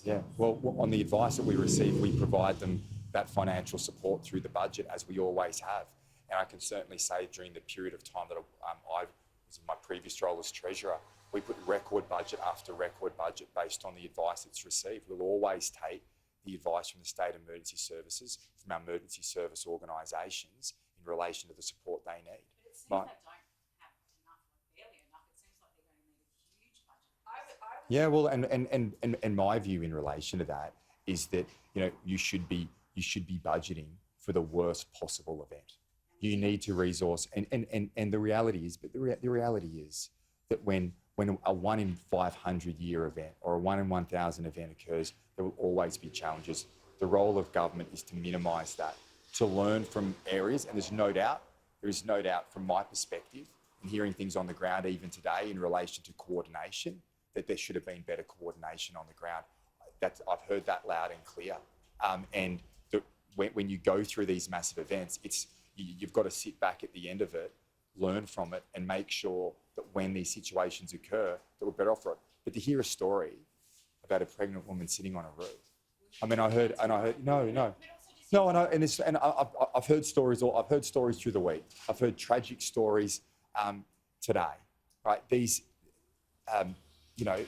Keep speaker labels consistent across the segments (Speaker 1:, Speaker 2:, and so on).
Speaker 1: Yeah, well, on the advice that we receive, we provide them that financial support through the budget, as we always have. And I can certainly say during the period of time that I was in my previous role as Treasurer, we put record budget after record budget based on the advice it's received. We'll always take the advice from the state emergency services, from our emergency service organisations in relation to the support they need.
Speaker 2: But it seems they don't have enough, or barely enough. It seems like they're going to need a huge budget.
Speaker 1: Yeah, well, and my view in relation to that is that, you know, you should be budgeting for the worst possible event. You need to resource, and the reality is, the reality is that when a 1 in 500 year event or a 1 in 1,000 event occurs, there will always be challenges. The role of government is to minimise that, to learn from areas, and there is no doubt from my perspective, and hearing things on the ground even today in relation to coordination, that there should have been better coordination on the ground. I've heard that loud and clear. When you go through these massive events, you've got to sit back at the end of it, learn from it, and make sure that when these situations occur, that we're better off for it. But to hear a story about a pregnant woman sitting on a roof, I mean, I've heard stories. I've heard stories through the week. I've heard tragic stories today. Right? These, you know,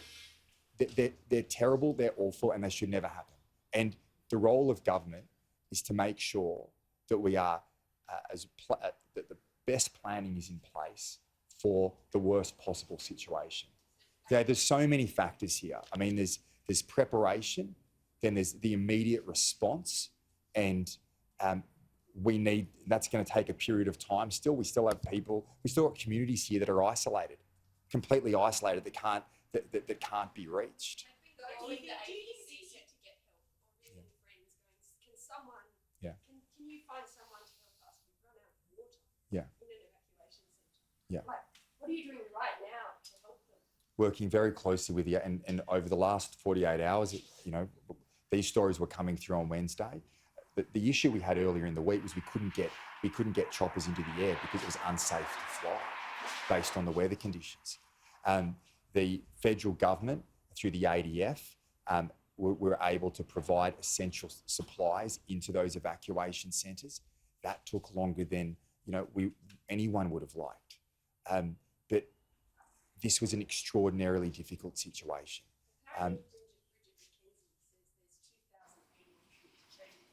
Speaker 1: they're terrible. They're awful, and they should never happen. And the role of government is to make sure that we are that the best planning is in place for the worst possible situation. There's so many factors here. I mean, there's preparation, then there's the immediate response, and that's going to take a period of time. We still have communities here that are isolated, completely isolated, that can't be reached.
Speaker 3: Do you get to get help, or visit friends going, can you find someone to help us? We've run out of water in an evacuation centre.
Speaker 1: Yeah.
Speaker 3: Like, what are you doing right now to help them?
Speaker 1: Working very closely with you, and over the last 48 hours, you know, these stories were coming through on Wednesday. The issue we had earlier in the week was we couldn't get choppers into the air because it was unsafe to fly based on the weather conditions. The federal government, through the ADF, were able to provide essential supplies into those evacuation centres. That took longer than, you know, anyone would have liked. But this was an extraordinarily difficult situation.
Speaker 3: How many